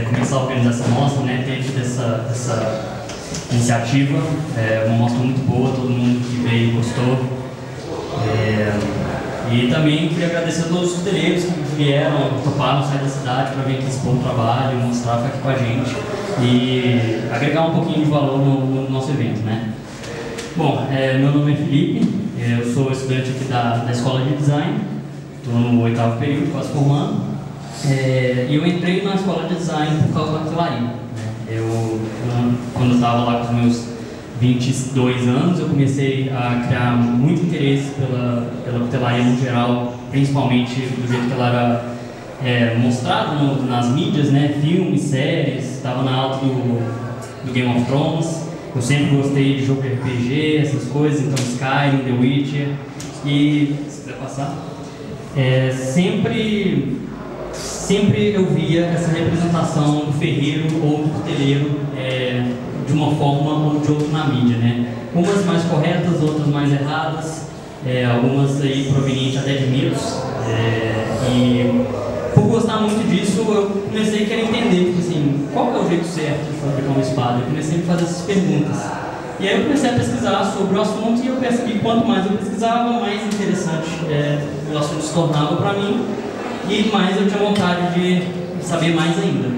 começar a organizar essa mostra, né, ter tido essa iniciativa. Uma mostra muito boa, todo mundo que veio gostou. E também queria agradecer a todos os costeleiros que vieram, toparam sair da cidade para vir aqui expor o trabalho, mostrar, ficar aqui com a gente e agregar um pouquinho de valor no nosso evento, né? Bom, meu nome é Felipe, eu sou estudante aqui da Escola de Design, estou no 8º período, quase formando, e eu entrei na Escola de Design por causa da cutelaria, né? Quando eu estava lá com os meus 22 anos, eu comecei a criar muito interesse pela cutelaria no geral, principalmente do jeito que ela era mostrada nas mídias, né? Filmes, séries, estava na alta do Game of Thrones. Eu sempre gostei de jogo RPG, essas coisas, então Skyrim, The Witcher. E, se quiser passar, sempre eu via essa representação do ferreiro ou do cuteleiro de uma forma ou de outra na mídia, né? Umas mais corretas, outras mais erradas, algumas aí provenientes até de mitos. E por gostar muito disso, eu comecei a querer entender, tipo assim, qual que é o jeito certo de fabricar uma espada? Eu comecei a me fazer essas perguntas. E aí eu comecei a pesquisar sobre o assunto e eu percebi que quanto mais eu pesquisava, mais interessante o assunto se tornava para mim e mais eu tinha vontade de saber mais ainda.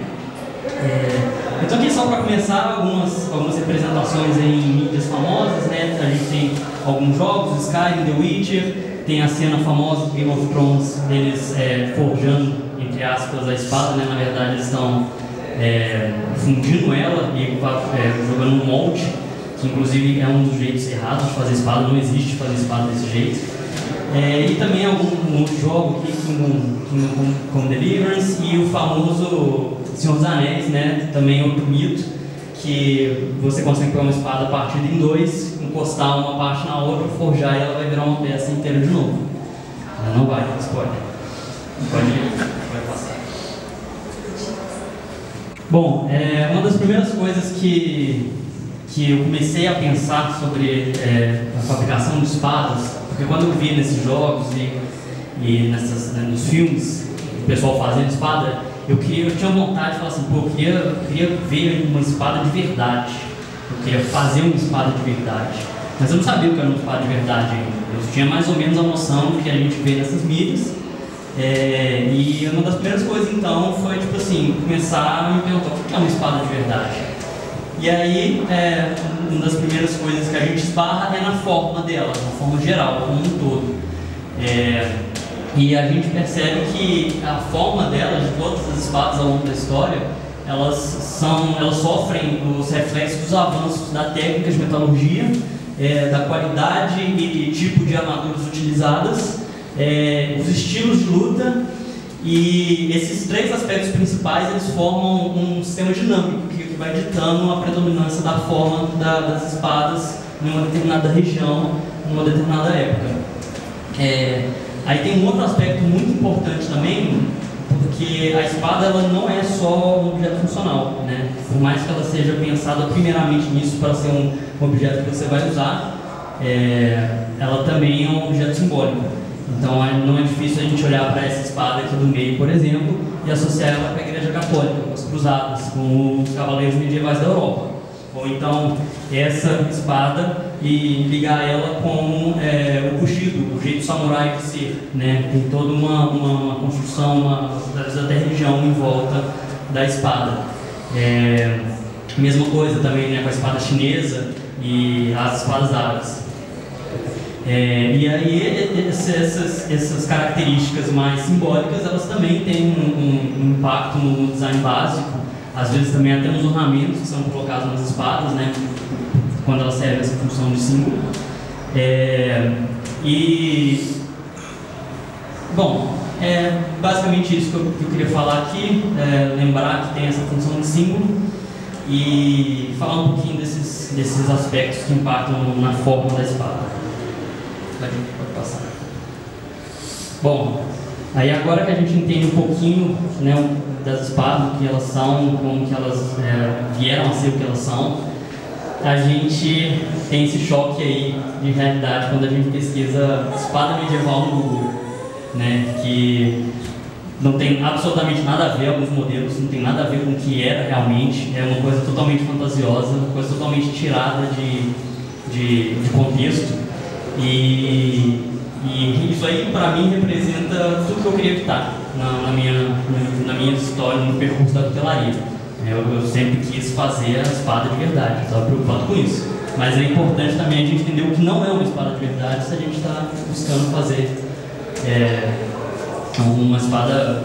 Então aqui só para começar, algumas representações em mídias famosas, né? A gente tem alguns jogos, Skyrim, The Witcher, tem a cena famosa do Game of Thrones, deles forjando, entre aspas, a espada, né? Na verdade eles estão fundindo ela e jogando um molde, que inclusive é um dos jeitos errados de fazer espada, não existe fazer espada desse jeito. E também algum outro jogo aqui, Kingdom Come Deliverance, e o famoso Senhor dos Anéis, né? Também outro mito, que você consegue pegar uma espada partida em dois, encostar uma parte na outra, forjar e ela vai virar uma peça inteira de novo. Ela não vai, spoiler. Pode passar. Bom, uma das primeiras coisas que eu comecei a pensar sobre a fabricação de espadas, porque quando eu vi nesses jogos e nos filmes, o pessoal fazendo espada, eu tinha vontade de falar assim, pô, eu queria ver uma espada de verdade. Eu queria fazer uma espada de verdade. Mas eu não sabia o que era uma espada de verdade ainda. Eu tinha mais ou menos a noção do que a gente vê nessas mídias. E uma das primeiras coisas, então, foi, tipo assim, começar a me perguntar, o que é uma espada de verdade? E aí, uma das primeiras coisas que a gente esbarra é na forma dela, na forma geral, como um todo. E a gente percebe que a forma dela, de todas as espadas ao longo da história, elas sofrem os reflexos dos avanços da técnica de metalurgia, da qualidade e tipo de armaduras utilizadas, os estilos de luta, e esses três aspectos principais eles formam um sistema dinâmico que vai ditando a predominância da forma das espadas em uma determinada região, em uma determinada época. Aí tem um outro aspecto muito importante também, porque a espada ela não é só um objeto funcional, né? Por mais que ela seja pensada primeiramente nisso para ser um objeto que você vai usar, ela também é um objeto simbólico. Então não é difícil a gente olhar para essa espada aqui do meio, por exemplo, e associar ela com a Igreja Católica, com as cruzadas, com os cavaleiros medievais da Europa. Ou então essa espada e ligar ela com o Bushido, o jeito samurai de ser, né? Tem toda uma construção, até religião em volta da espada. Mesma coisa também, né, com a espada chinesa e as espadas árabes. E aí essas características mais simbólicas, elas também têm um impacto no design básico, às vezes também até nos ornamentos que são colocados nas espadas, né, quando elas servem essa função de símbolo. Bom, basicamente isso que eu queria falar aqui, lembrar que tem essa função de símbolo e falar um pouquinho desses aspectos que impactam na forma da espada. Pode passar. Bom, aí agora que a gente entende um pouquinho, né, das espadas, o que elas são, como que elas vieram a ser o que elas são, a gente tem esse choque aí de realidade quando a gente pesquisa espada medieval no Google, né, que não tem absolutamente nada a ver alguns modelos, não tem nada a ver com o que era realmente, é uma coisa totalmente fantasiosa, uma coisa totalmente tirada de contexto, e isso aí para mim representa tudo que eu queria evitar na minha história, no percurso da cutelaria. Eu sempre quis fazer a espada de verdade, estava preocupado com isso. Mas é importante também a gente entender o que não é uma espada de verdade se a gente está buscando fazer uma espada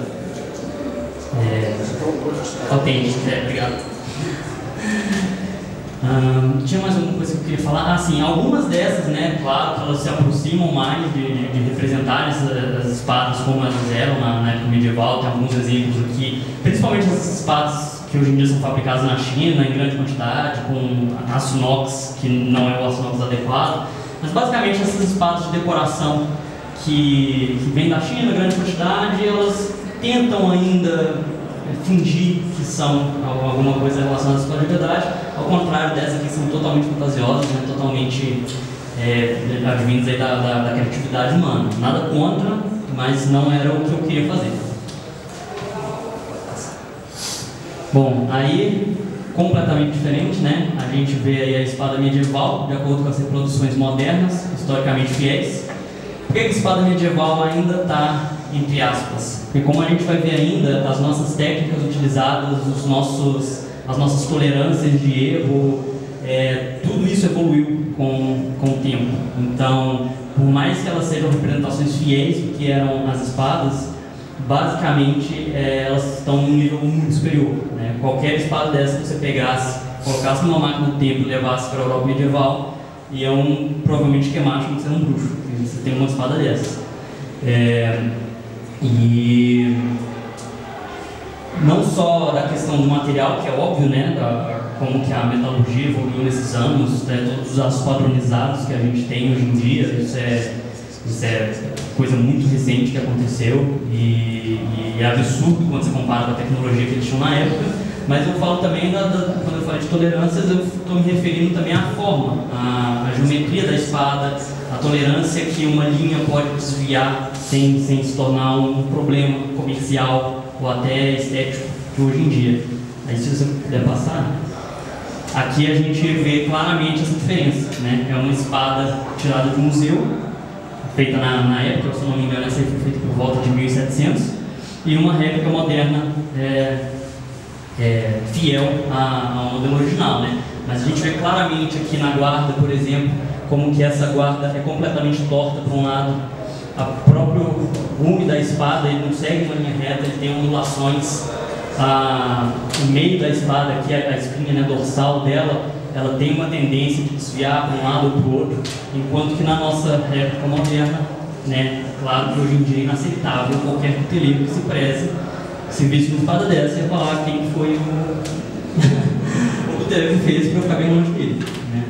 autêntica. Obrigado. Tinha mais alguma coisa que eu queria falar? Ah, sim, algumas dessas, né, claro, elas se aproximam mais de representar as espadas como elas eram na época medieval. Tem alguns exemplos aqui, principalmente essas espadas que hoje em dia são fabricadas na China em grande quantidade, com aço inox, que não é o aço inox adequado, mas basicamente essas espadas de decoração que vêm da China em grande quantidade, elas tentam ainda fingir que são alguma coisa relacionada à espada de verdade, ao contrário dessas que são totalmente fantasiosas, né, totalmente advindas aí da criatividade humana. Nada contra, mas não era o que eu queria fazer. Bom, aí, completamente diferente, né? A gente vê aí a espada medieval, de acordo com as reproduções modernas, historicamente fiéis. Por que a espada medieval ainda está, entre aspas? Porque como a gente vai ver ainda, as nossas técnicas utilizadas, as nossas tolerâncias de erro, tudo isso evoluiu com o tempo. Então, por mais que elas sejam representações fiéis do que eram as espadas, basicamente elas estão em um nível muito superior, né? Qualquer espada dessa que você pegasse, colocasse numa máquina do tempo e levasse para a Europa medieval, iam provavelmente queimar achando que você é um bruxo, você tem uma espada dessa. E não só da questão do material, que é óbvio, né, como que a metalurgia evoluiu nesses anos, né, todos os aços padronizados que a gente tem hoje em dia, isso é coisa muito recente que aconteceu e é absurdo quando você compara com a tecnologia que eles tinham na época. Mas eu falo também, quando eu falo de tolerâncias, eu estou me referindo também à forma, à geometria da espada, a tolerância que uma linha pode desviar sem se tornar um problema comercial ou até estético de hoje em dia. Aí, se você puder passar, aqui a gente vê claramente essa diferença, né? É uma espada tirada de um museu, feita na época, se não me engano, essa foi feita por volta de 1700, e uma réplica moderna fiel ao modelo original, né? Mas a gente vê claramente aqui na guarda, por exemplo, como que essa guarda é completamente torta para um lado. O próprio gume da espada, ele não segue uma linha reta, ele tem ondulações. O meio da espada, aqui a espinha, né, dorsal dela, ela tem uma tendência de desviar para um lado ou para o outro, enquanto que na nossa réplica moderna, né, claro que hoje em dia é inaceitável qualquer cuteleiro que se preze, se visse uma espada dessa, ia falar quem foi o cuteleiro que fez para eu ficar bem longe dele, né?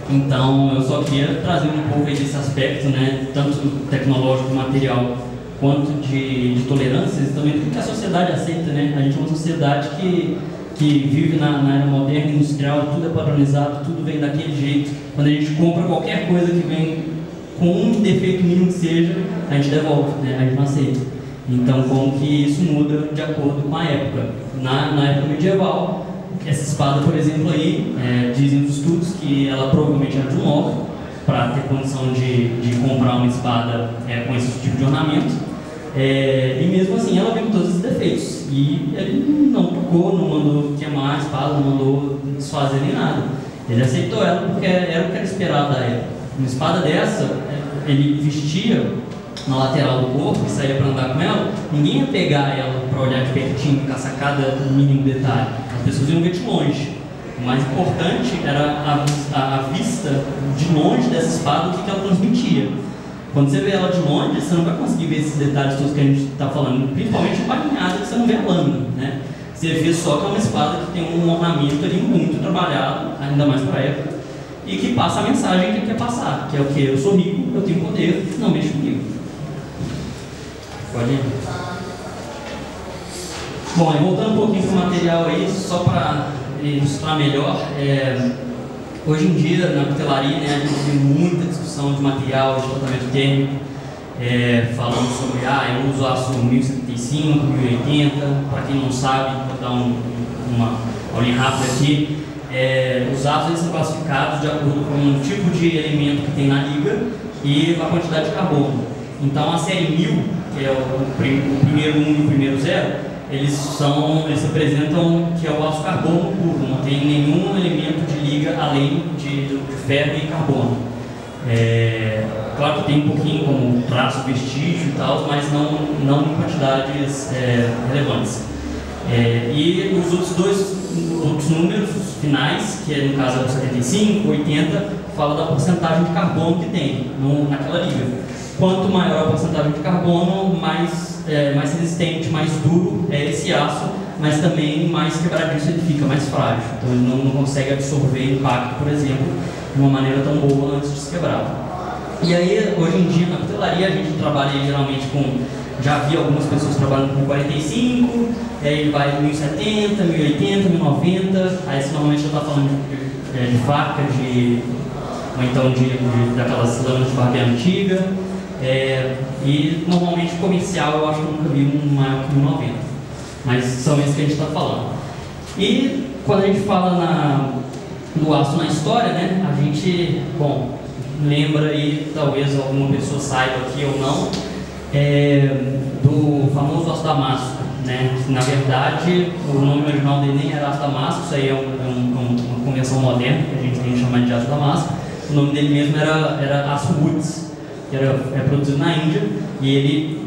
Então eu só queria trazer um pouco aí desse aspecto, né, tanto tecnológico, material, quanto de tolerâncias, e também do que a sociedade aceita, né? A gente é uma sociedade que vive na era moderna, industrial, tudo é padronizado, tudo vem daquele jeito. Quando a gente compra qualquer coisa que vem com um defeito mínimo que seja, a gente devolve, né? A gente não aceita. Então, como que isso muda de acordo com a época? Na época medieval, essa espada, por exemplo, aí, dizem os estudos que ela provavelmente era de um nobre, para ter condição de comprar uma espada com esse tipo de ornamento. E mesmo assim ela vem com todos esses defeitos, e ele não tocou, não mandou queimar a espada, não mandou desfazer nem nada. Ele aceitou ela porque era o que era esperado da época. Uma espada dessa, ele vestia na lateral do corpo e saía para andar com ela, ninguém ia pegar ela para olhar de pertinho, caçar cada mínimo detalhe. As pessoas iam ver de longe. O mais importante era a vista de longe dessa espada, o que ela transmitia. Quando você vê ela de longe, você não vai conseguir ver esses detalhes todos que a gente está falando, principalmente a bainhada, que você não vê a lâmina, né? Você vê só que é uma espada que tem um ornamento ali muito trabalhado, ainda mais para a época, e que passa a mensagem que ele quer passar, que é o que? Eu sou rico, eu tenho poder, não mexe comigo. Pode ir. Bom, e voltando um pouquinho para o material aí, só para ilustrar melhor, hoje em dia, na cutelaria, né, a gente tem muita discussão de material, de tratamento térmico, falando sobre, eu uso aço 1075, 1080, para quem não sabe, vou dar uma aulinha rápida aqui. Os aços são classificados de acordo com o tipo de elemento que tem na liga e a quantidade de carbono. Então a série 1000, que é o primeiro 1 e o primeiro 0, eles representam que é o aço carbono puro, não tem nenhum elemento de liga além de ferro e carbono. Claro que tem um pouquinho como traço, vestígio e tal, mas não em quantidades relevantes. E os outros números finais, que no caso é o 75, 80, fala da porcentagem de carbono que tem naquela liga. Quanto maior a porcentagem de carbono, mais resistente, mais duro é esse aço, mas também mais quebradiço ele fica, mais frágil. Então ele não consegue absorver impacto, por exemplo, de uma maneira tão boa antes de se quebrar. E aí, hoje em dia, na cutelaria, a gente trabalha geralmente já vi algumas pessoas trabalhando com 45, aí vai 1070, 1080, 1090, aí você normalmente já está falando de faca, ou então daquelas lâminas de barbear antiga. E normalmente comercial eu acho que eu nunca vi um maior que 1090, mas são esses que a gente está falando. E quando a gente fala do aço na história, né, a gente, lembra aí, talvez alguma pessoa saiba aqui ou não, do famoso aço damasco, né, que na verdade o nome original dele nem era aço damasco, isso aí é uma convenção moderna que a gente tem que chamar de aço damasco. O nome dele mesmo era aço Woods, que é produzido na Índia, e ele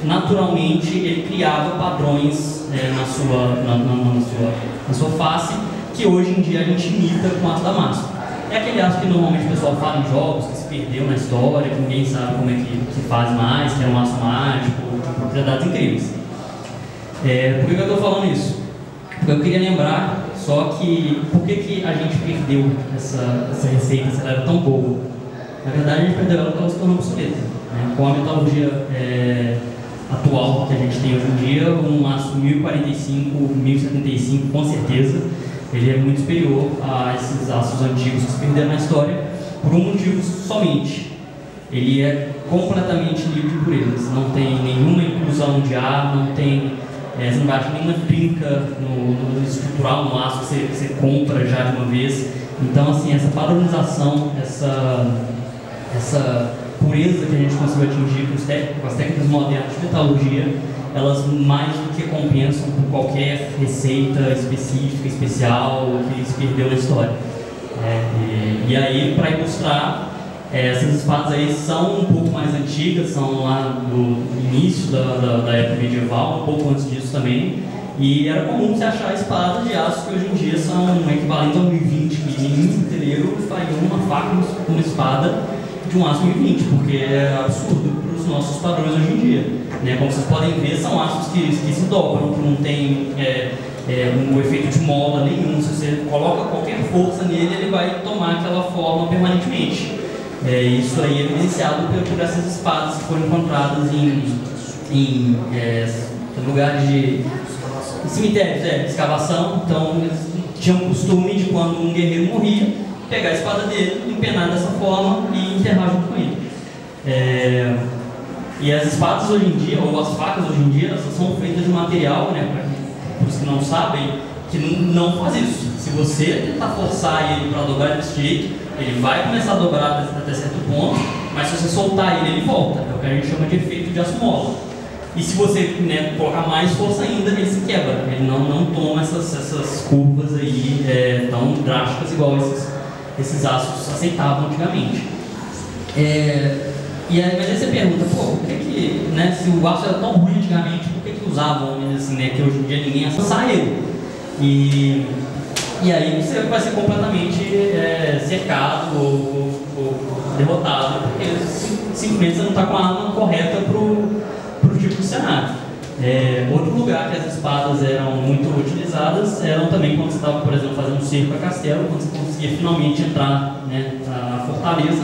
naturalmente ele criava padrões na sua face, que hoje em dia a gente imita com aço damasco. É aquele aço que normalmente o pessoal fala em jogos, que se perdeu na história, que ninguém sabe como é que se faz mais, que é um aço mágico, com propriedades incríveis. Por que eu estou falando isso? Porque eu queria lembrar só que por que a gente perdeu essa receita, se ela era tão boa. Na verdade, a gente perdeu ela porque ela se tornou obsoleta. Com a metalurgia atual que a gente tem hoje em dia, um aço 1045, 1075, com certeza, ele é muito superior a esses aços antigos que se perderam na história, por um motivo somente. Ele é completamente livre de impurezas, não tem nenhuma inclusão de ar, você não gasta nenhuma trinca no estrutural, no aço que você compra já de uma vez. Então, assim, essa padronização, essa pureza que a gente conseguiu atingir com as técnicas modernas de metalurgia, elas mais do que compensam por qualquer receita específica, especial, que se perdeu na história. E aí, para ilustrar, essas espadas aí são um pouco mais antigas, são lá do início da época medieval, um pouco antes disso também, e era comum você achar espadas de aço que hoje em dia são equivalentes a 1020, que nenhum cuteleiro faria uma faca com uma espada de um aço 1020, porque é absurdo para os nossos padrões hoje em dia. Como vocês podem ver, são aços que se dobram, que não tem um efeito de mola nenhum. Se você coloca qualquer força nele, ele vai tomar aquela forma permanentemente. Isso aí é evidenciado por essas espadas que foram encontradas em lugares de cemitérios, de escavação. Então eles tinham o costume de, quando um guerreiro morria, pegar a espada dele, empenar dessa forma e enterrar junto com ele. E as espadas hoje em dia, ou as facas hoje em dia, elas são feitas de material, para os que não sabem, que não faz isso. Se você tentar forçar ele para dobrar desse jeito, ele vai começar a dobrar até certo ponto, mas se você soltar ele volta. É o que a gente chama de efeito de aço mola. E se você colocar mais força ainda, ele se quebra. Ele não toma essas curvas aí tão drásticas igual esses aços aceitavam antigamente. Mas aí você pergunta, por que se o aço era tão ruim antigamente, por que usavam assim, que hoje em dia ninguém acessa ele? E aí você vai ser completamente cercado ou derrotado, porque simplesmente você não está com a arma correta para o tipo de cenário. Outro lugar que as espadas eram muito utilizadas eram também quando você estava, por exemplo, fazendo um cerco a castelo, quando você conseguia finalmente entrar na fortaleza,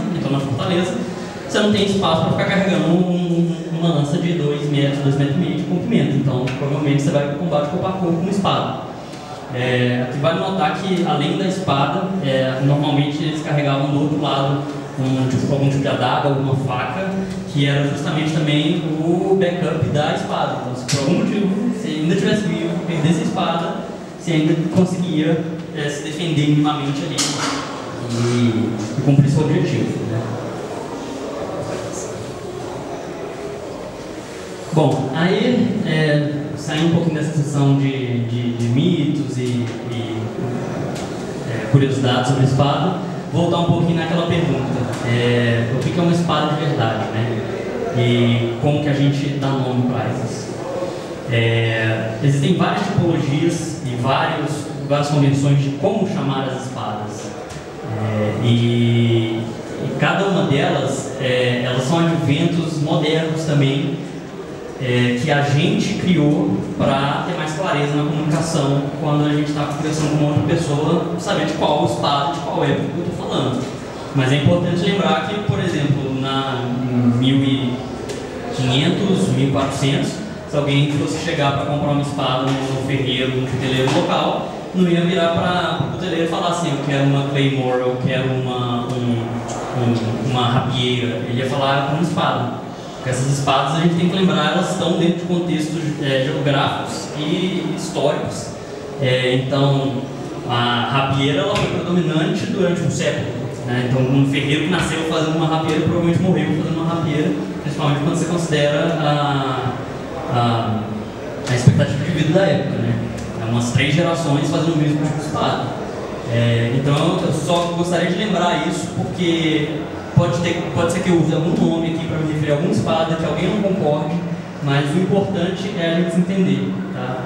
você não tem espaço para ficar carregando uma lança de 2 metros, 2,5 metros de comprimento. Então, provavelmente você vai para o combate corpo a corpo com uma espada. Aqui vale notar que, além da espada, normalmente eles carregavam do outro lado algum tipo de adaga, alguma faca, que era justamente também o backup da espada. Então, se por algum motivo você ainda tivesse vivo, perdesse a espada, você ainda conseguia se defender minimamente ali e cumprir seu objetivo, né? Bom, aí saindo um pouquinho dessa sessão de mitos e curiosidades sobre a espada, voltar um pouquinho naquela pergunta, o que é uma espada de verdade, né? E como que a gente dá nome para essas. Existem várias tipologias e várias convenções de como chamar as espadas, e cada uma delas, elas são adventos modernos também, que a gente criou para ter mais clareza na comunicação quando a gente está conversando com outra pessoa, saber de qual espada, de qual época que eu estou falando. Mas é importante lembrar que, por exemplo, em 1500, 1400, se alguém fosse chegar para comprar uma espada no ferreiro, no cuteleiro local, não ia virar para o cuteleiro e falar assim: eu quero uma claymore, eu quero uma rapieira. Ele ia falar uma espada. Porque essas espadas, a gente tem que lembrar, elas estão dentro de contextos geográficos e históricos. Então, a rapieira ela foi predominante durante um século, né? Então, um ferreiro que nasceu fazendo uma rapieira provavelmente morreu fazendo uma rapieira, principalmente quando você considera a expectativa de vida da época, né? Umas 3 gerações fazendo o mesmo tipo de espada. Então, eu só gostaria de lembrar isso, porque pode ser que eu use algum nome aqui para me referir a alguma espada que alguém não concorde, mas o importante é a gente se entender, tá?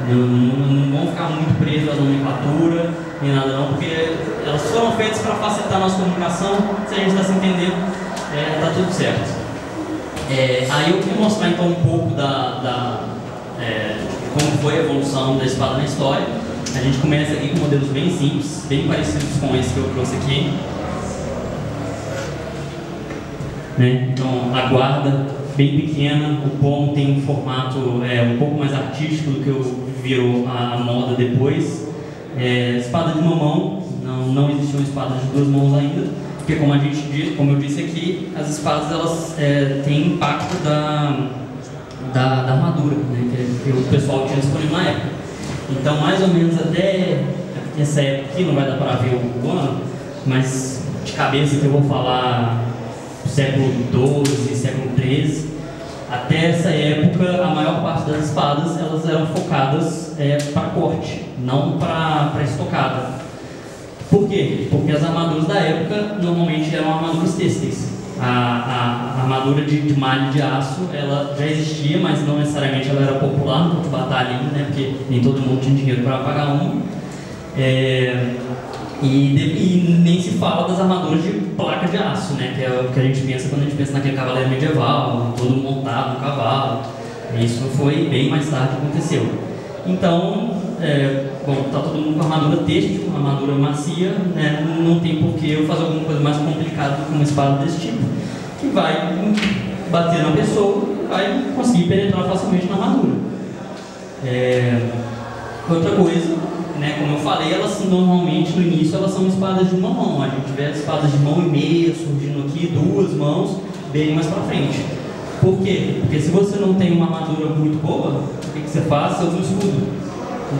Não vão ficar muito presos à nomenclatura, nem nada não, porque elas foram feitas para facilitar a nossa comunicação. Se a gente está se entendendo, tá tudo certo. Aí eu queria mostrar então um pouco como foi a evolução da espada na história. A gente começa aqui com modelos bem simples, bem parecidos com esse que eu trouxe aqui. Então, a guarda bem pequena, o pomo tem um formato um pouco mais artístico do que virou a moda depois. Espada de uma mão, não existiam espadas de 2 mãos ainda, porque como eu disse aqui, as espadas elas têm impacto da armadura, né, que o pessoal tinha disponível na época. Então, mais ou menos até essa época aqui, não vai dar para ver o ano, mas de cabeça que eu vou falar século XII, século XIII, até essa época a maior parte das espadas elas eram focadas para corte, não para estocada. Por quê? Porque as armaduras da época normalmente eram armaduras têxteis. A armadura de malha de aço ela já existia, mas não necessariamente ela era popular no campo de batalha ainda, né? Porque nem todo mundo tinha dinheiro para pagar uma. E nem se fala das armaduras de placa de aço, né? Que é o que a gente pensa quando a gente pensa naquele cavaleiro medieval, todo montado no cavalo. Isso foi bem mais tarde que aconteceu. Então, tá todo mundo com armadura têxtil, armadura macia, né? Não tem por que eu fazer alguma coisa mais complicada do que uma espada desse tipo, que vai bater na pessoa e vai conseguir penetrar facilmente na armadura. Outra coisa, né, como eu falei, elas normalmente no início elas são espadas de uma mão. A gente vê espadas de mão e meia surgindo aqui, 2 mãos, bem mais pra frente. Por quê? Porque se você não tem uma armadura muito boa, o que você faz? Você usa um escudo.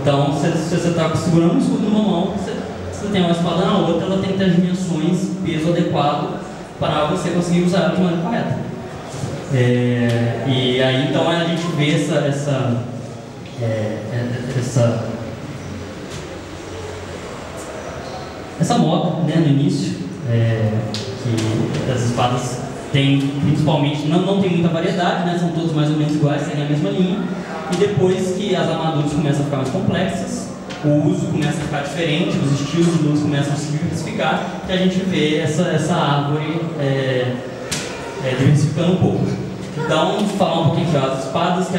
Então, se você está segurando um escudo numa mão, você tem uma espada na outra, ela tem que ter as dimensões, peso adequado para você conseguir usar ela de maneira correta. E aí então a gente vê essa moda, né, no início, que as espadas têm, principalmente, não tem muita variedade, né, são todas mais ou menos iguais, seguem a mesma linha, e depois que as armaduras começam a ficar mais complexas, o uso começa a ficar diferente, os estilos de luz começam a se diversificar, e a gente vê essa árvore diversificando um pouco. Então, falar um pouquinho das espadas, que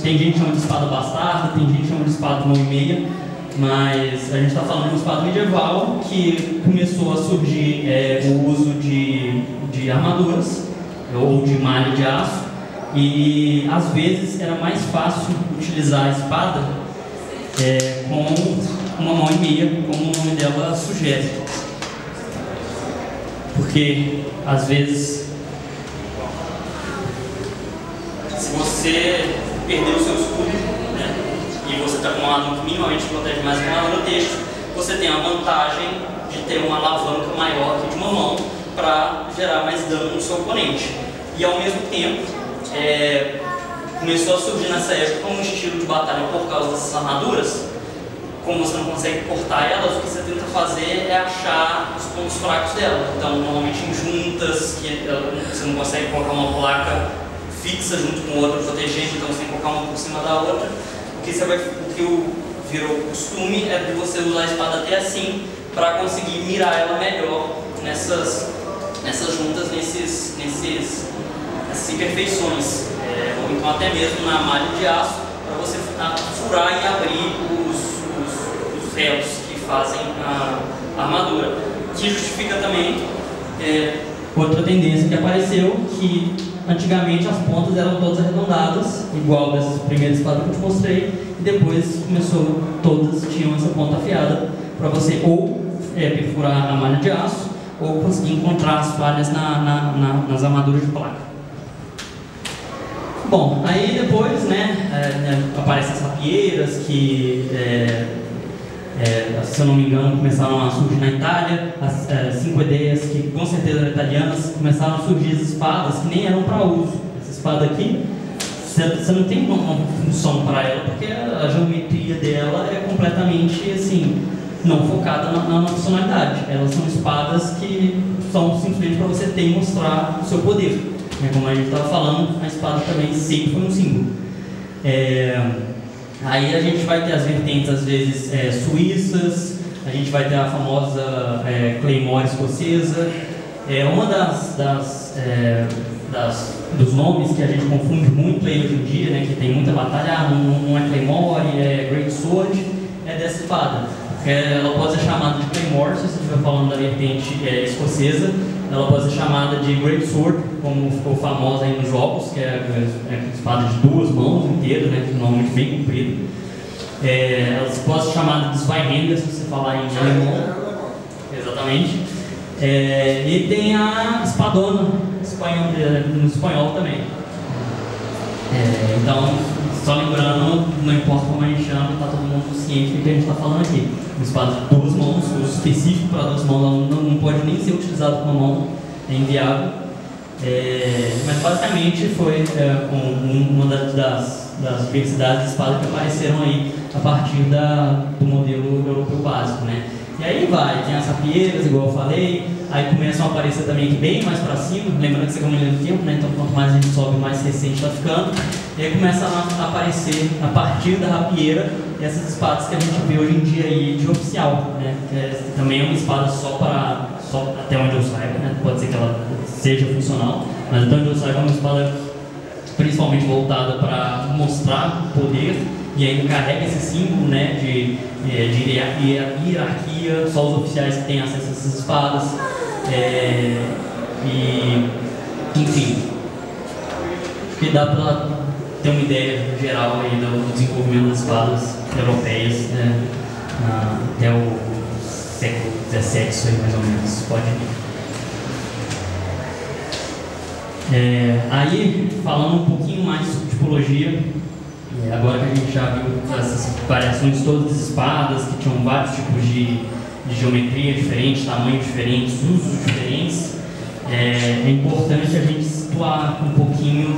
tem gente que chama de espada bastarda, tem gente que chama de espada de mão e meia, mas a gente está falando de uma espada medieval que começou a surgir o uso de armaduras ou de malha de aço, e às vezes era mais fácil utilizar a espada com uma mão e meia, como o nome dela sugere, porque às vezes você perdeu o seu escudo, né, e você está com uma armadura que minimamente protege mais que uma armadura texto, você tem a vantagem de ter uma alavanca maior que de uma mão para gerar mais dano no seu oponente. E ao mesmo tempo, começou a surgir nessa época um estilo de batalha por causa dessas armaduras. Como você não consegue cortar elas, o que você tenta fazer é achar os pontos fracos dela. Então, normalmente em juntas, que você não consegue colocar uma placa fixa junto com outra protegente, então você tem que colocar uma por cima da outra. O que virou costume é de você usar a espada até assim, para conseguir mirar ela melhor nessas juntas, nessas imperfeições. Ou então até mesmo na malha de aço, para você furar e abrir os elos que fazem a armadura, que justifica também outra tendência que apareceu, que antigamente as pontas eram todas arredondadas, igual dessas primeiras espadas que eu te mostrei, e depois todas tinham essa ponta afiada, para você ou perfurar a malha de aço, ou conseguir encontrar as falhas nas armaduras de placa. Bom, aí depois, aparecem as rapieiras que, se eu não me engano, começaram a surgir na Itália, as 5 ideias que com certeza eram italianas, começaram a surgir as espadas que nem eram para uso. Essa espada aqui, você não tem uma função para ela, porque a geometria dela é completamente assim, não focada na funcionalidade. Elas são espadas que são simplesmente para você ter e mostrar o seu poder. Como a gente estava falando, a espada também sempre foi um símbolo. Aí a gente vai ter as vertentes, às vezes, suíças, a gente vai ter a famosa Claymore escocesa. Uma dos nomes que a gente confunde muito aí hoje em dia, né, que tem muita batalha, não é Claymore, é Great Sword, é dessa espada. Ela pode ser chamada de Claymore, se você estiver falando da vertente escocesa. Ela pode ser chamada de Great Sword, como ficou famosa aí nos jogos, que é a espada de 2 mãos inteiras, né, normalmente bem comprida. Ela pode ser chamada de Zweihänder, se você falar em alemão. Exatamente. E tem a espadona no espanhol também. Então, só lembrando, não importa como a gente chama, está todo mundo ciente do que a gente está falando aqui. Uma espada de 2 mãos, uso específico para 2 mãos, não pode nem ser utilizado com uma mão, é inviável. Mas basicamente foi uma das diversidades de espadas que apareceram aí a partir do modelo europeu básico, né? E aí tem as rapieiras, igual eu falei, aí começam a aparecer também aqui bem mais para cima, lembrando que isso aqui é uma linha do tempo, né? Então quanto mais a gente sobe, mais recente está ficando. E aí começa a aparecer, a partir da rapieira, essas espadas que a gente vê hoje em dia aí de oficial, né? Que também é uma espada só até onde eu saiba, né? Pode ser que ela seja funcional, mas até onde eu saiba é uma espada principalmente voltada para mostrar poder, e ainda carrega esse símbolo, né, de hierarquia, só os oficiais que têm acesso a essas espadas, enfim, acho que dá para ter uma ideia geral aí do desenvolvimento das espadas europeias, até o século XVII, isso aí mais ou menos, pode ir. Aí, falando um pouquinho mais sobre tipologia, agora que a gente já viu essas variações todas das espadas, que tinham vários tipos de geometria diferentes, tamanhos diferentes, usos diferentes, é importante a gente situar um pouquinho,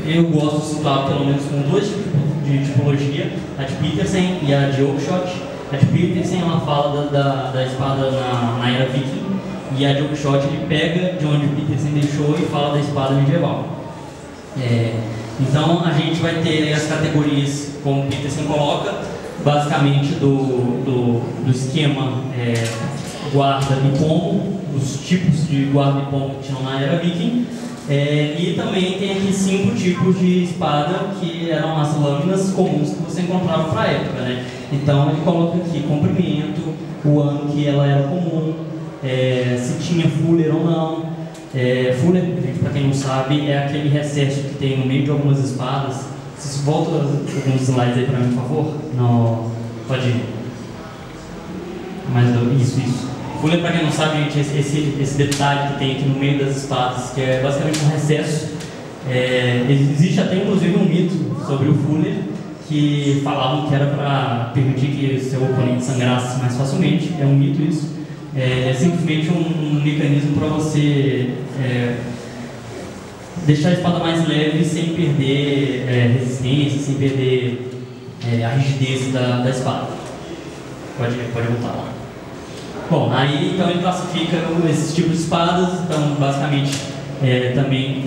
eu gosto de situar pelo menos com 2 tipos de tipologia, a de Petersen e a de Oakeshott. A de Petersen ela fala da espada na era viking, e a de Oakeshott ele pega de onde Petersen deixou e fala da espada medieval. Então a gente vai ter as categorias, como Petersen coloca, basicamente do esquema guarda e pomo, os tipos de guarda e pomo que tinham na era viking, e também tem aqui 5 tipos de espada que eram as lâminas comuns que você encontrava para a época, né? Então ele coloca aqui comprimento, o ano que ela era comum, se tinha fuller ou não. Fuller, para quem não sabe, é aquele recesso que tem no meio de algumas espadas. Vocês voltam alguns slides aí para mim, por favor? Não, pode ir. Isso. Fuller, para quem não sabe, gente, esse detalhe que tem aqui no meio das espadas, que é basicamente um recesso Existe até inclusive um mito sobre o Fuller que falavam que era para permitir que seu oponente sangrasse mais facilmente. É um mito isso. É simplesmente um mecanismo para você deixar a espada mais leve sem perder resistência, sem perder a rigidez da espada. Pode voltar lá. Bom, aí então ele classifica esses tipos de espadas. Então basicamente também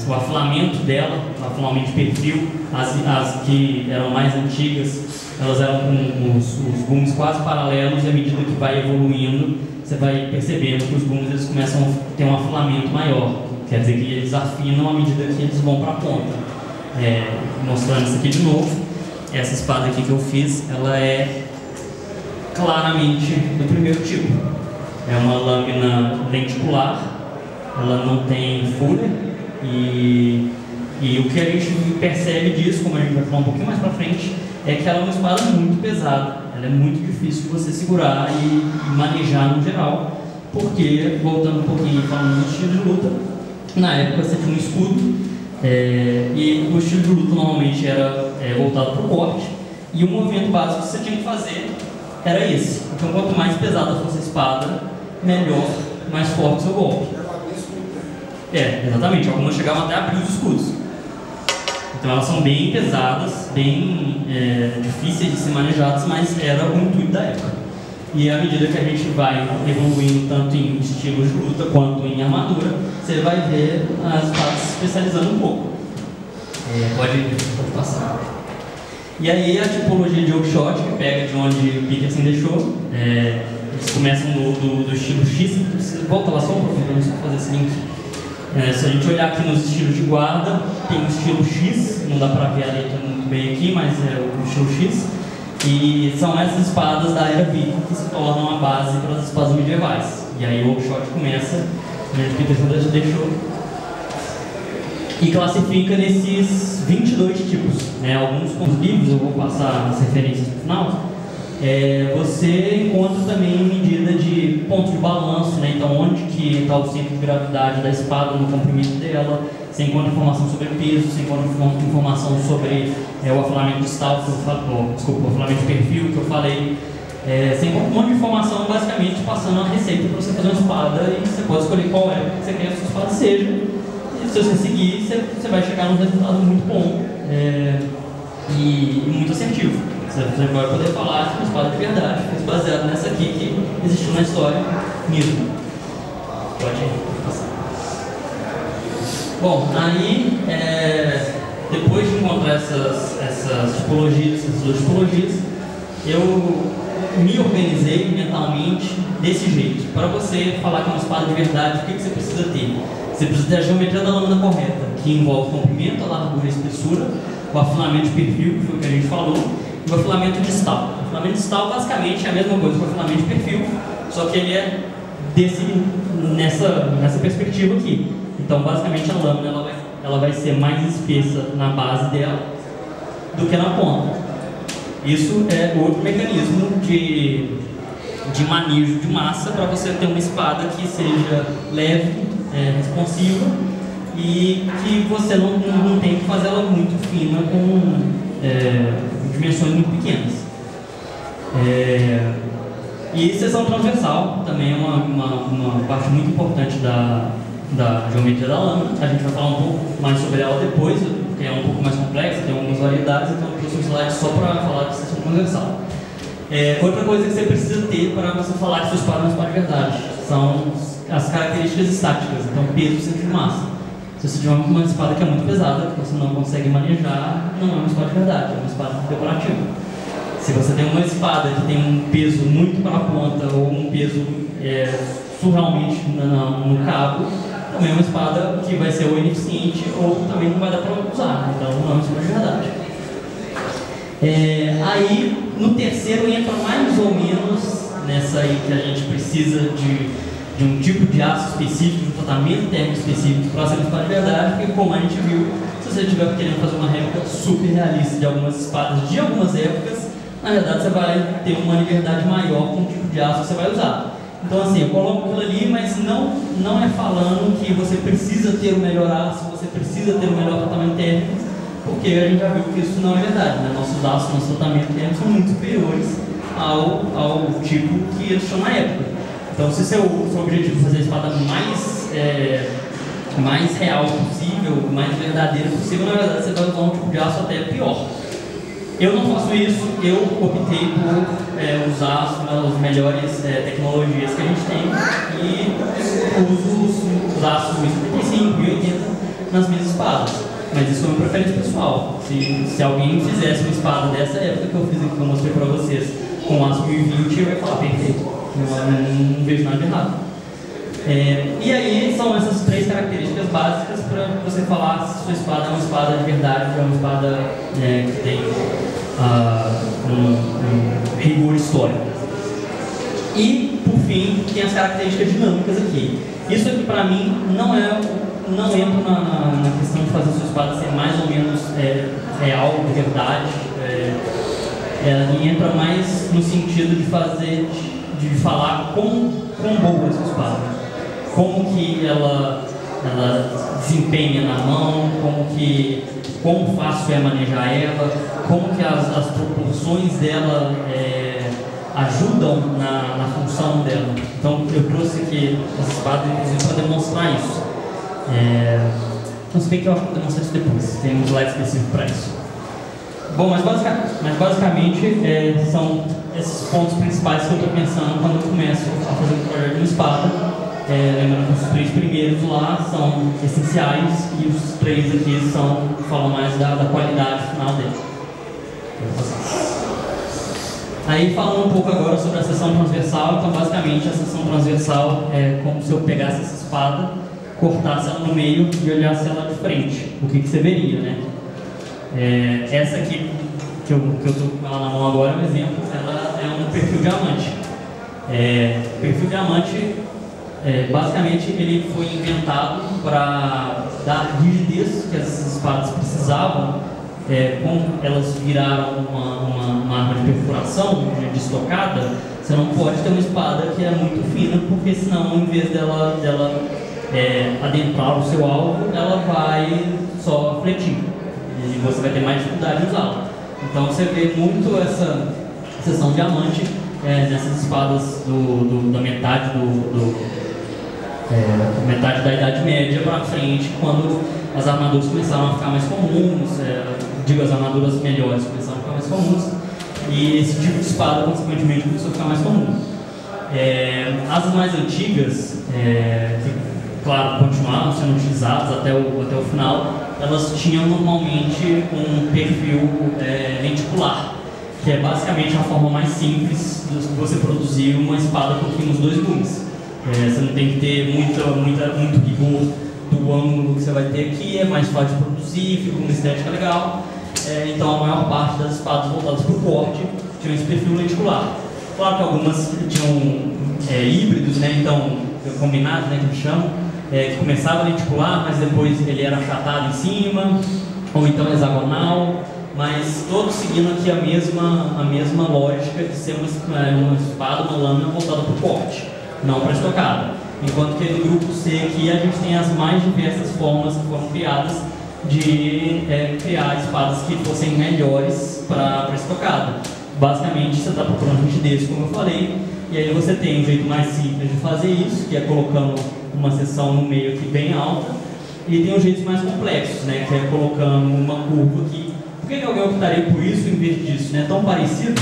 o afilamento dela, o afilamento de perfil. As que eram mais antigas, elas eram com os gumes quase paralelos, e à medida que vai evoluindo, você vai percebendo que os gumes eles começam a ter um afilamento maior. Quer dizer que eles afinam à medida que eles vão para a ponta. Mostrando isso aqui de novo, essa espada aqui que eu fiz, ela é claramente do primeiro tipo. É uma lâmina lenticular, ela não tem fúria, e o que a gente percebe disso, como a gente vai falar um pouquinho mais para frente, é que ela é uma espada muito pesada. Ela é muito difícil de você segurar e manejar no geral, porque, voltando um pouquinho e falando do estilo de luta, na época você tinha um escudo, e o estilo de luta normalmente era voltado para o corte, e o movimento básico que você tinha que fazer era esse. Então quanto mais pesada fosse a espada, melhor, mais forte o seu golpe. Exatamente, algumas chegavam até a abrir os escudos. Então elas são bem pesadas, bem difíceis de ser manejadas, mas era o intuito da época. E à medida que a gente vai evoluindo tanto em estilos de luta quanto em armadura, você vai ver as espadas se especializando um pouco. Pode passar. E aí a tipologia de Oakshot, que pega de onde Peterson deixou, eles começam do estilo X. Volta lá só um pouquinho para não fazer esse link. Se a gente olhar aqui nos estilos de guarda, tem o estilo X, não dá para ver a letra muito bem aqui, mas é o estilo X. E são essas espadas da Era Viking que se tornam a base para as espadas medievais. E aí o Oakshot começa, onde Peterson deixou, e classifica nesses 22 tipos. Alguns com os livros, eu vou passar as referências no final. Você encontra também medida de ponto de balanço, então onde que está o centro de gravidade da espada no comprimento dela. Você encontra informação sobre peso, você encontra informação sobre o afilamento de stalk, o afilamento de perfil que eu falei. Você encontra um monte de informação basicamente passando uma receita para você fazer uma espada, e você pode escolher qual que você quer que a sua espada seja. E se você seguir, você vai chegar num resultado muito bom e muito assertivo. Você vai poder falar que uma espada de verdade foi baseada nessa aqui que existiu na história mesmo. Pode passar. Bom, aí depois de encontrar essas tipologias, essas duas tipologias, eu me organizei mentalmente desse jeito. Para você falar que é uma espada de verdade, o que você precisa ter? Você precisa ter a geometria da lâmina correta, que envolve o comprimento, a largura e a espessura, o afilamento de perfil, que foi o que a gente falou, e o afilamento distal. O afilamento distal basicamente é a mesma coisa que o afilamento de perfil, só que ele é nessa perspectiva aqui. Então basicamente a lâmina ela vai ser mais espessa na base dela do que na ponta. Isso é outro mecanismo de manejo de massa para você ter uma espada que seja leve, responsiva, e que você não tem que fazer ela muito fina com dimensões muito pequenas. E seção transversal também é uma parte muito importante da geometria da lâmina. A gente vai falar um pouco mais sobre ela depois, porque é um pouco mais complexa, tem algumas variedades, então eu trouxe um slide só para falar de seção transversal. Outra coisa que você precisa ter para você falar que sua espada é uma espada de verdade são as características estáticas, então peso e centro de massa. Se você tiver uma espada que é muito pesada, que você não consegue manejar, não é uma espada de verdade, é uma espada decorativa. Se você tem uma espada que tem um peso muito para a ponta ou um peso surrealmente no cabo, também é uma espada que vai ser ou ineficiente ou também não vai dar para usar, então não é uma espada de verdade. Aí no terceiro entra mais ou menos nessa aí que a gente precisa de um tipo de aço específico, de um tratamento térmico específico para ser uma espada de verdade, porque como a gente viu, se você estiver querendo fazer uma réplica super realista de algumas espadas de algumas épocas, na verdade você vai ter uma liberdade maior com o tipo de aço que você vai usar. Então assim, eu coloco aquilo ali, mas não é falando que você precisa ter o melhor aço, você precisa ter o melhor tratamento térmico, porque a gente já viu que isso não é verdade, né? Nossos aços, nosso tratamento térmico são muito superiores ao tipo que eles tinham na época. Então se seu objetivo é fazer a espada mais real possível, mais verdadeira possível, na verdade você vai usar um tipo de aço até pior. Eu não faço isso, eu optei por usar as melhores tecnologias que a gente tem e uso os aços 1055 e 80 nas minhas espadas. Mas isso é uma preferência pessoal. Se alguém fizesse uma espada dessa época que eu fiz aqui, que eu mostrei para vocês, com aço 1020, eu ia falar perfeito. Não vejo nada de errado. E aí são essas três características básicas para você falar se sua espada é uma espada de verdade, é uma espada que tem um rigor histórico. E, por fim, tem as características dinâmicas aqui. Isso aqui, para mim, não entra na questão de fazer a sua espada ser mais ou menos real, de verdade. Ela entra mais no sentido de falar quão boa é a sua espada. Como que ela desempenha na mão, como fácil é manejar ela, como que as proporções dela ajudam na função dela. Então eu trouxe aqui essa espada inclusive para demonstrar isso. Então se bem que eu vou demonstrar isso depois, tem um slide específico para isso. Bom, mas basicamente são esses pontos principais que eu estou pensando quando eu começo a fazer um projeto de uma espada. Lembrando que os três primeiros lá são essenciais e os três aqui falam mais da qualidade final dele. Aí falando um pouco agora sobre a seção transversal, então basicamente a seção transversal é como se eu pegasse essa espada, cortasse ela no meio e olhasse ela de frente. O que você veria, né? Essa aqui que eu estou com ela na mão agora é um exemplo, ela é um perfil diamante. Perfil diamante, basicamente ele foi inventado para dar rigidez que essas espadas precisavam. Como elas viraram uma arma de perfuração, de estocada, você não pode ter uma espada que é muito fina, porque senão, em vez dela adentrar o seu alvo, ela vai só fletir e você vai ter mais dificuldade de usá-la. Então você vê muito essa seção diamante nessas espadas da metade metade da Idade Média para frente, quando as armaduras começaram a ficar mais comuns, as armaduras melhores começaram a ficar mais comuns, e esse tipo de espada, consequentemente, começou a ficar mais comum. As mais antigas, que, claro, continuaram sendo utilizadas até o final, elas tinham normalmente um perfil lenticular, que é basicamente a forma mais simples de você produzir uma espada com os dois gumes. Você não tem que ter muito rigor do ângulo que você vai ter aqui, é mais fácil de produzir, fica uma estética legal. Então a maior parte das espadas voltadas para o corte tinham esse perfil lenticular. Claro que algumas tinham híbridos, né? Então combinados, né, que eles chamam, que começava lenticular, mas depois ele era achatado em cima, ou então hexagonal, mas todos seguindo aqui a mesma lógica de ser uma espada, uma lâmina voltada para o corte, não para estocada. Enquanto que no grupo C aqui a gente tem as mais diversas formas que foram criadas de criar espadas que fossem melhores para estocada. Basicamente você está procurando rigidez, como eu falei, e aí você tem um jeito mais simples de fazer isso, que é colocando uma seção no meio aqui bem alta, e tem um jeito mais complexos, né, que é colocando uma curva aqui. Por que alguém optaria por isso em vez disso? Né? Tão parecido?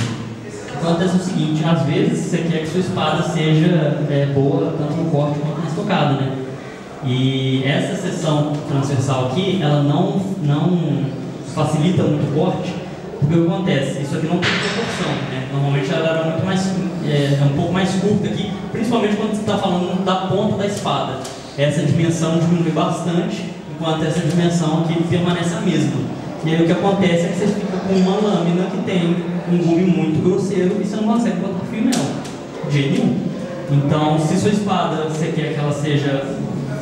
Acontece o seguinte, às vezes você quer que sua espada seja boa tanto no corte quanto na estocada, né? E essa seção transversal aqui, ela não facilita muito o corte, porque o que acontece? Isso aqui não tem proporção, né? Normalmente ela era muito mais, um pouco mais curta aqui, principalmente quando você está falando da ponta da espada. Essa dimensão diminui bastante, enquanto essa dimensão aqui permanece a mesma. E aí o que acontece é que você fica com uma lâmina que tem um gume muito grosseiro e você não consegue botar fio nela, de jeito nenhum. Então, se sua espada você quer que ela seja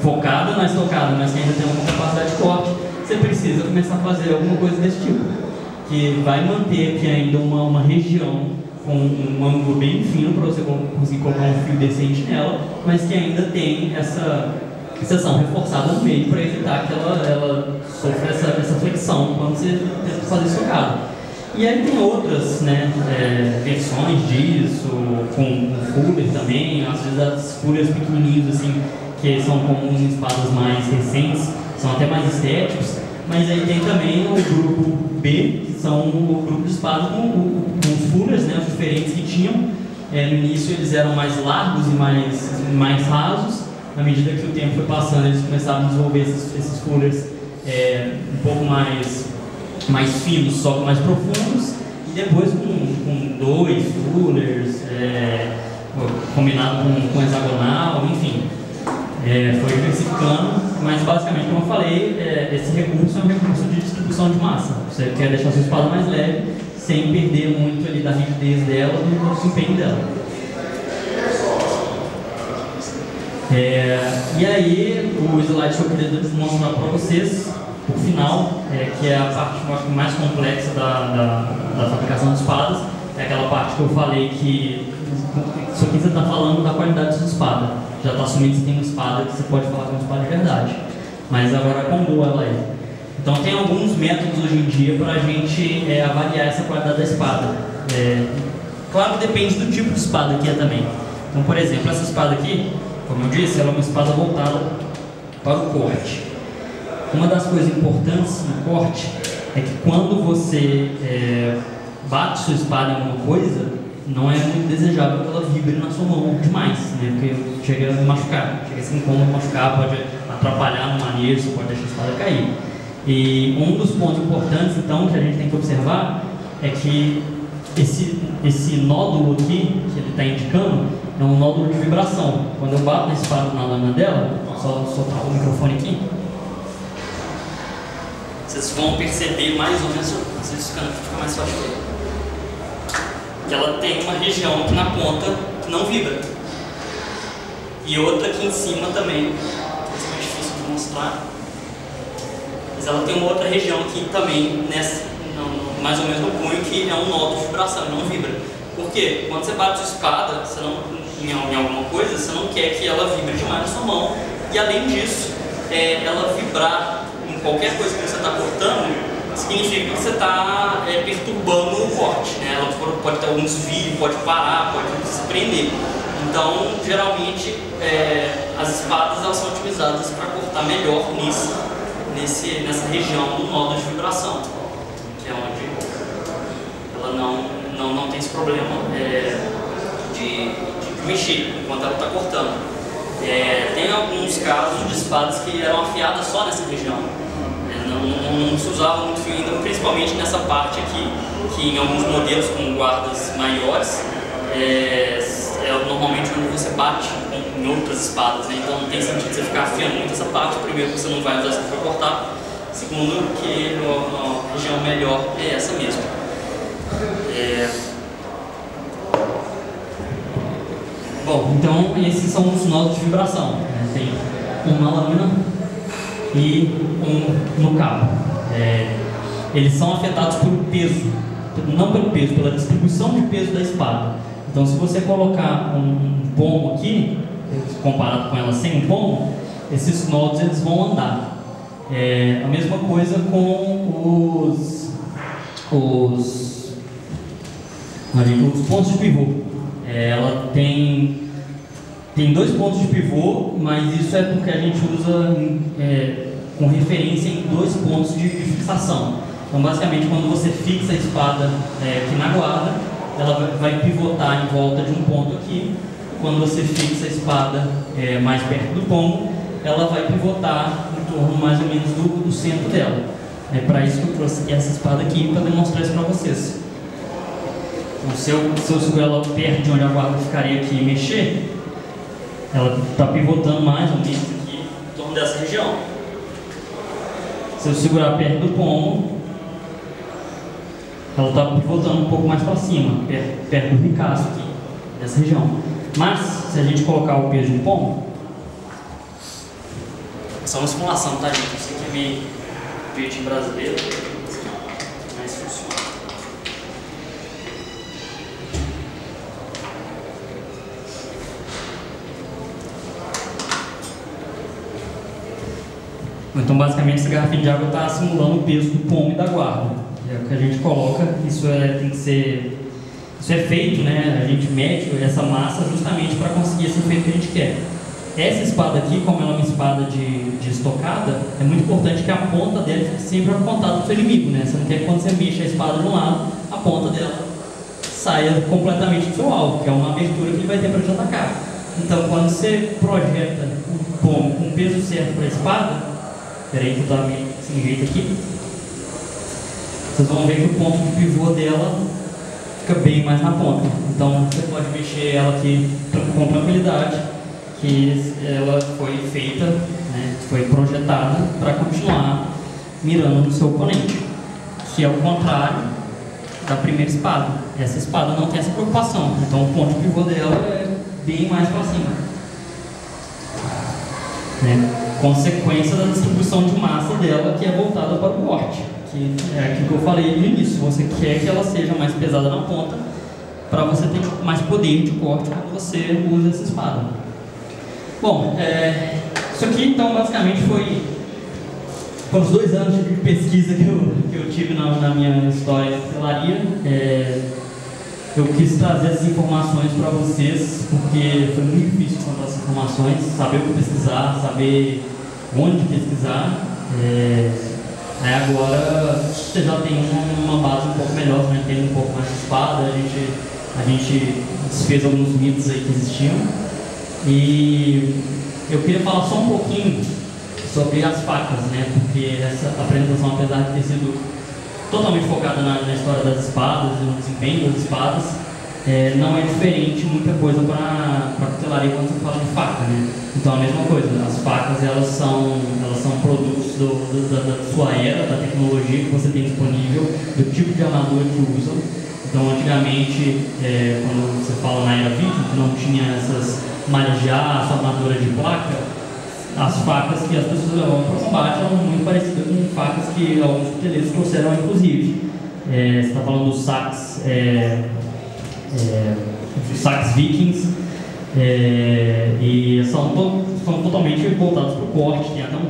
focada na estocada, mas que ainda tem alguma capacidade de corte, você precisa começar a fazer alguma coisa desse tipo, que vai manter aqui ainda uma região com um ângulo bem fino para você conseguir colocar um fio decente nela, mas que ainda tem essa seção reforçada no meio para evitar que ela sofra essa flexão quando você tenta fazer socado. E aí tem outras, né, versões disso, com fuller também, às vezes as fullers pequenininhos assim, que são comuns em espadas mais recentes, são até mais estéticos, mas aí tem também o grupo B, que são o grupo de espadas com fullers, né, os diferentes que tinham. No início eles eram mais largos e mais rasos. À medida que o tempo foi passando, eles começaram a desenvolver esses fullers um pouco mais finos, só que mais profundos, e depois com 2 fullers, combinado com hexagonal, enfim, foi diversificando, mas basicamente, como eu falei, esse recurso é um recurso de distribuição de massa. Você quer deixar a sua espada mais leve, sem perder muito ali da rigidez dela, do desempenho dela. E aí, o slide que eu queria mostrar para vocês, o final, que é a parte mais complexa da fabricação de espadas, é aquela parte que eu falei que isso aqui você está falando da qualidade da sua espada. Já está assumindo que você tem uma espada que você pode falar que é uma espada de verdade, mas agora quão boa ela é. Então tem alguns métodos hoje em dia para a gente avaliar essa qualidade da espada. Claro que depende do tipo de espada que é também. Então, por exemplo, essa espada aqui, como eu disse, ela é uma espada voltada para o corte. Uma das coisas importantes no corte é que quando você bate sua espada em alguma coisa, não é muito desejável que ela vibre na sua mão demais, né? Porque chega a machucar, chega a ser incômodo machucar, pode atrapalhar no manejo, pode deixar a espada cair. E um dos pontos importantes, então, que a gente tem que observar é que esse nódulo aqui, que ele está indicando, é um nódulo de vibração. Quando eu bato na espada na lâmina dela, só soltar o microfone aqui, vocês vão perceber mais ou menos, vocês fica mais fácil de ver, que ela tem uma região aqui na ponta que não vibra, e outra aqui em cima também, que é mais difícil de mostrar, mas ela tem uma outra região aqui também, mais ou menos no punho, que é um nódulo de vibração, não vibra. Por quê? Quando você bate sua espada, em alguma coisa, você não quer que ela vibre demais na sua mão, e além disso, ela vibrar em qualquer coisa que você está cortando, significa que você está perturbando o corte, né? Ela pode ter algum desvio, pode parar, pode se prender. Então, geralmente, as espadas elas são utilizadas para cortar melhor nessa região do nódulo de vibração, que é onde ela não tem esse problema de mexer enquanto ela está cortando. Tem alguns casos de espadas que eram afiadas só nessa região. Não se usava muito fio ainda, principalmente nessa parte aqui, que em alguns modelos com guardas maiores, normalmente quando você bate em outras espadas, né? Então não tem sentido você ficar afiando muito essa parte. Primeiro, que você não vai usar isso para cortar. Segundo, que a região melhor é essa mesmo. Bom, então esses são os nódulos de vibração, né? Tem um na lâmina e um no cabo. Eles são afetados pelo peso, não pelo peso, pela distribuição de peso da espada. Então, se você colocar um pomo aqui, comparado com ela sem um pomo, esses nódulos eles vão andar. A mesma coisa com os pontos de pivô. Ela tem 2 pontos de pivô, mas isso é porque a gente usa com referência em 2 pontos de fixação. Então, basicamente, quando você fixa a espada aqui na guarda, ela vai pivotar em volta de um ponto aqui. Quando você fixa a espada mais perto do pomo, ela vai pivotar em torno mais ou menos do centro dela. É para isso que eu trouxe essa espada aqui, para demonstrar isso para vocês. Então, se eu segurar ela perto de onde a guarda ficaria aqui e mexer, ela está pivotando mais ou menos aqui em torno dessa região. Se eu segurar perto do pomo, ela está pivotando um pouco mais para cima, perto do ricaço aqui, dessa região. Mas, se a gente colocar o peso no pomo, é só uma simulação, tá, gente? Isso aqui é meio jeitinho brasileiro, mas funciona. Então, basicamente, essa garrafinha de água está simulando o peso do pomo e da guarda. É o que a gente coloca, isso é feito, né? A gente mede essa massa justamente para conseguir esse efeito que a gente quer. Essa espada aqui, como ela é uma espada de estocada, é muito importante que a ponta dela fique sempre apontada para o seu inimigo, né? Você não quer que quando você mexe a espada de um lado, a ponta dela saia completamente do seu alvo, que é uma abertura que ele vai ter para te atacar. Então, quando você projeta o pomo com o peso certo para a espada, peraí que eu estou meio sem jeito aqui, vocês vão ver que o ponto de pivô dela fica bem mais na ponta. Então, você pode mexer ela aqui com tranquilidade, que ela foi feita, né, foi projetada para continuar mirando no seu oponente, que é o contrário da primeira espada. Essa espada não tem essa preocupação, então o ponto de pivô dela é bem mais para cima, né? Consequência da distribuição de massa dela, que é voltada para o corte, que é aquilo que eu falei no início. Você quer que ela seja mais pesada na ponta para você ter mais poder de corte quando você usa essa espada. Bom, isso aqui então basicamente foram os 2 anos de pesquisa que eu tive na minha história de hotelaria. Eu quis trazer essas informações para vocês porque foi muito difícil encontrar essas informações, saber o que pesquisar, saber onde pesquisar. Aí agora você já tem uma base um pouco melhor, né? Tem um pouco mais de espada, a gente desfez alguns mitos aí que existiam. E eu queria falar só um pouquinho sobre as facas, né? Porque essa apresentação, apesar de ter sido totalmente focada na história das espadas e no desempenho das espadas, não é diferente muita coisa para a cutelaria quando você fala de faca, né? Então a mesma coisa, as facas elas são produtos da sua era, da tecnologia que você tem disponível, do tipo de armadura que usam. Então antigamente, quando você fala na era viking, que não tinha essas malhas de aço, armadura de placa, as facas que as pessoas levavam para o combate eram muito parecidas com facas que alguns cuteleiros trouxeram, inclusive. Você está falando dos saques, saques vikings, e são totalmente voltados para o corte, tem até um